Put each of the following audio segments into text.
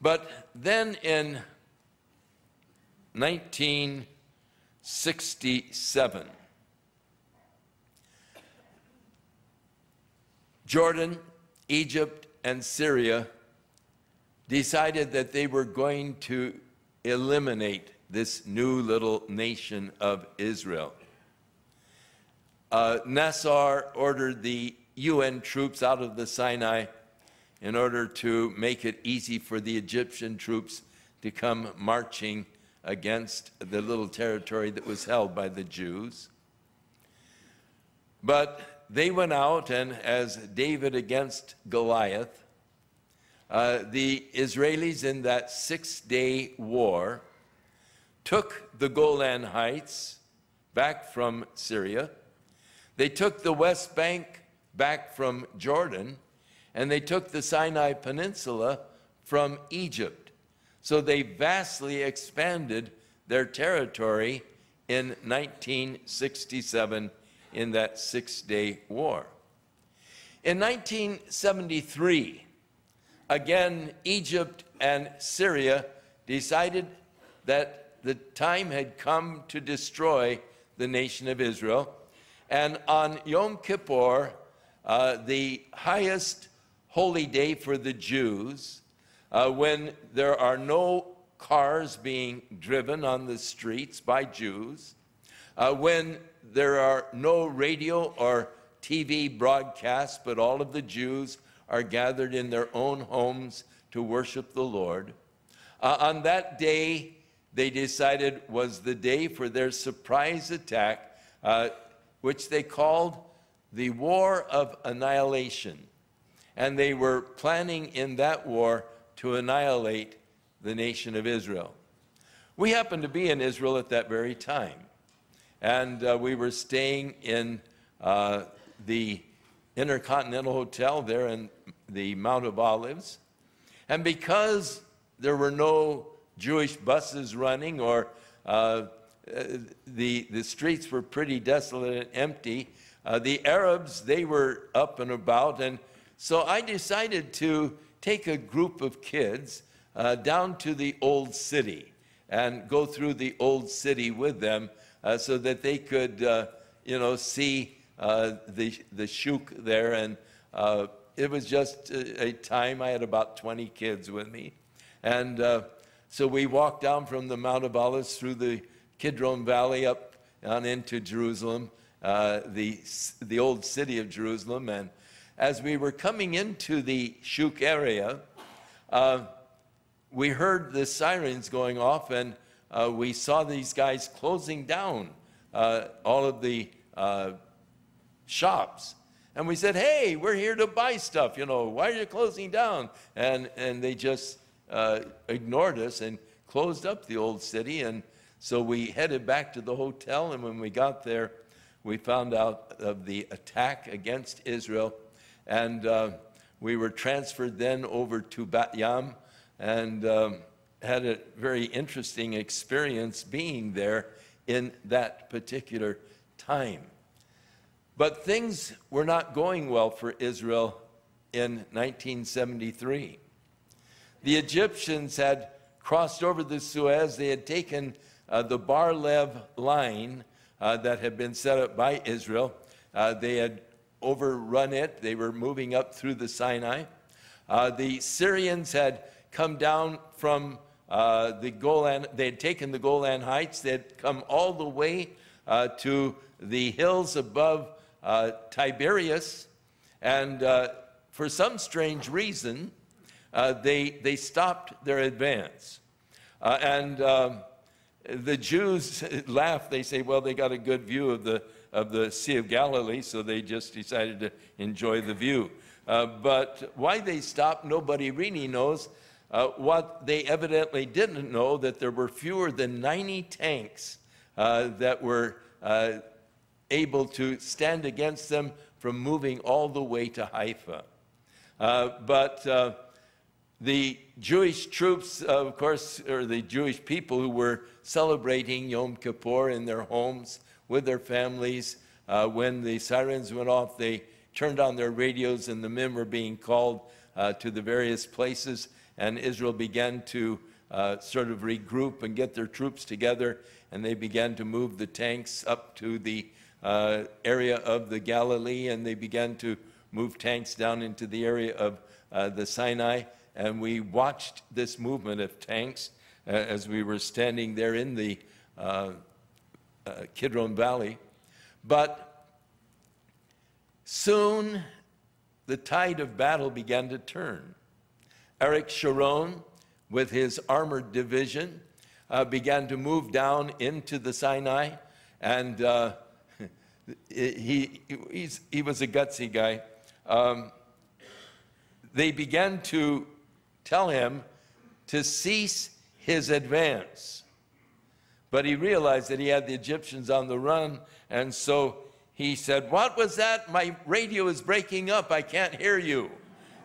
But then in 1967, Jordan, Egypt, and Syria decided that they were going to eliminate this new little nation of Israel. Nasser ordered the UN troops out of the Sinai in order to make it easy for the Egyptian troops to come marching against the little territory that was held by the Jews. But they went out, and as David against Goliath, the Israelis in that six-day war took the Golan Heights back from Syria. They took the West Bank back from Jordan, and they took the Sinai Peninsula from Egypt. So they vastly expanded their territory in 1967 in that six-day war. In 1973, again, Egypt and Syria decided that the time had come to destroy the nation of Israel. And on Yom Kippur, the highest holy day for the Jews, when there are no cars being driven on the streets by Jews, when there are no radio or TV broadcasts, but all of the Jews are gathered in their own homes to worship the Lord. On that day, they decided was the day for their surprise attack, which they called the War of Annihilation. And they were planning in that war to annihilate the nation of Israel. We happened to be in Israel at that very time. And we were staying in the Intercontinental Hotel there in the Mount of Olives. And because there were no Jewish buses running, or the streets were pretty desolate and empty, the Arabs, they were up and about. And so I decided to take a group of kids down to the old city and go through the old city with them so that they could, see the shuk there. And it was just a time. I had about 20 kids with me. And so we walked down from the Mount of Olives through the Kidron Valley up on into Jerusalem, the old city of Jerusalem. And as we were coming into the shuk area, we heard the sirens going off, and we saw these guys closing down all of the shops. And we said, hey, we're here to buy stuff, why are you closing down? And they just ignored us and closed up the old city. And so we headed back to the hotel, and when we got there, we found out of the attack against Israel. And we were transferred then over to Bat Yam, and had a very interesting experience being there in that particular time. But things were not going well for Israel in 1973. The Egyptians had crossed over the Suez. They had taken the Bar-Lev line that had been set up by Israel. They had overrun it. They were moving up through the Sinai. The Syrians had come down from the Golan. They had taken the Golan Heights. They had come all the way to the hills above Tiberias. And for some strange reason, they stopped their advance. And the Jews laugh. They say, well, they got a good view of the Sea of Galilee, so they just decided to enjoy the view. But why they stopped, nobody really knows. What they evidently didn't know, that there were fewer than 90 tanks that were able to stand against them from moving all the way to Haifa. But the Jewish troops, of course, or the Jewish people who were celebrating Yom Kippur in their homes with their families, when the sirens went off, they turned on their radios, and the men were being called to the various places. and Israel began to sort of regroup and get their troops together, and they began to move the tanks up to the area of the Galilee, and they began to move tanks down into the area of the Sinai. And we watched this movement of tanks as we were standing there in the Kidron Valley. But soon the tide of battle began to turn. Eric Sharon, with his armored division, began to move down into the Sinai, and he was a gutsy guy. They began to tell him to cease his advance. But he realized that he had the Egyptians on the run, and so he said, "What was that? My radio is breaking up. I can't hear you."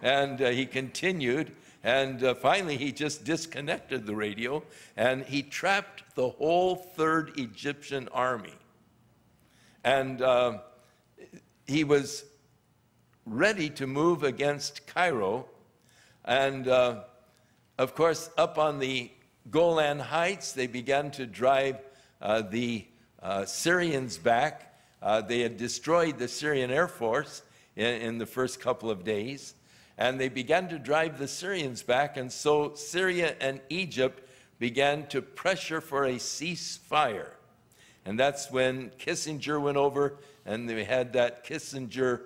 And he continued, and finally he just disconnected the radio, and he trapped the whole 3rd Egyptian army. And he was ready to move against Cairo. And of course, up on the Golan Heights, they began to drive the Syrians back. They had destroyed the Syrian Air Force in the first couple of days, and they began to drive the Syrians back, and so Syria and Egypt began to pressure for a ceasefire. And that's when Kissinger went over, and they had that Kissinger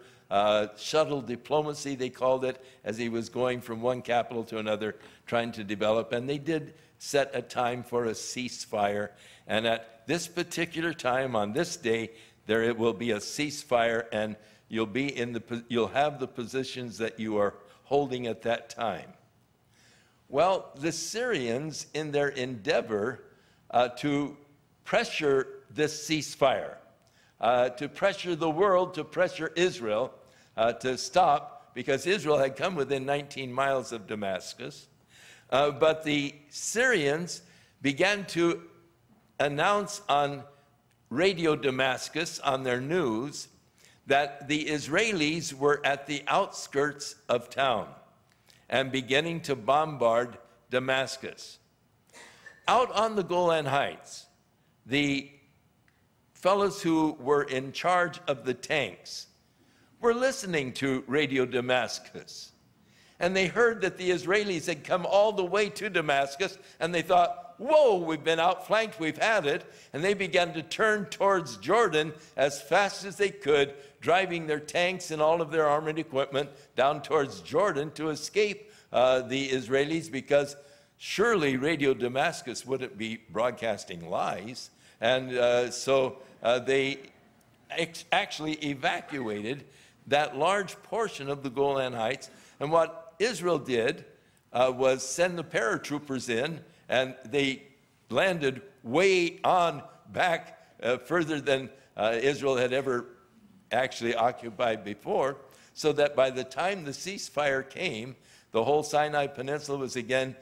shuttle diplomacy, they called it, as he was going from one capital to another, trying to develop. And they did set a time for a ceasefire. And at this particular time, on this day, there will be a ceasefire, and you'll have the positions that you are holding at that time. Well, the Syrians, in their endeavor to pressure this ceasefire, to pressure the world, to pressure Israel to stop, because Israel had come within 19 miles of Damascus. But the Syrians began to announce on Radio Damascus, on their news, that the Israelis were at the outskirts of town and beginning to bombard Damascus. Out on the Golan Heights, the fellows who were in charge of the tanks were listening to Radio Damascus. And they heard that the Israelis had come all the way to Damascus, and they thought, "Whoa, we've been outflanked, we've had it." And they began to turn towards Jordan as fast as they could, driving their tanks and all of their armored equipment down towards Jordan to escape the Israelis, because surely Radio Damascus wouldn't be broadcasting lies. And so they actually evacuated that large portion of the Golan Heights. And what Israel did was send the paratroopers in, and they landed way on back further than Israel had ever actually occupied before, so that by the time the ceasefire came, the whole Sinai Peninsula was again